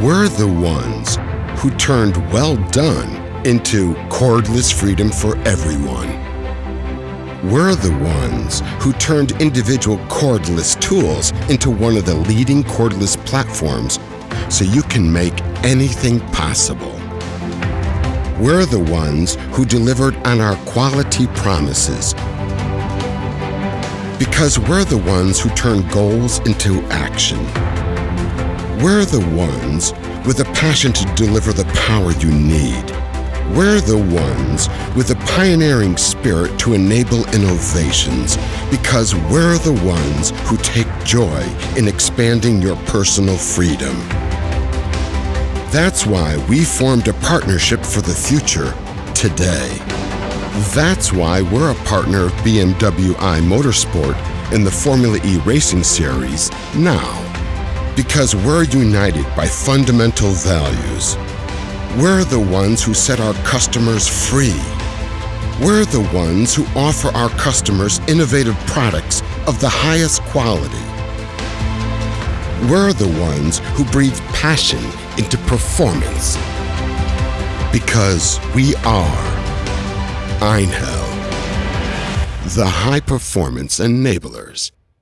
We're the ones who turned well done into cordless freedom for everyone. We're the ones who turned individual cordless tools into one of the leading cordless platforms so you can make anything possible. We're the ones who delivered on our quality promises because we're the ones who turn goals into action. We're the ones with a passion to deliver the power you need. We're the ones with a pioneering spirit to enable innovations because we're the ones who take joy in expanding your personal freedom. That's why we formed a partnership for the future today. That's why we're a partner of BMW I Motorsport in the Formula E Racing Series now. Because we're united by fundamental values. We're the ones who set our customers free. We're the ones who offer our customers innovative products of the highest quality. We're the ones who breathe passion into performance. Because we are Einhell, the high performance enablers.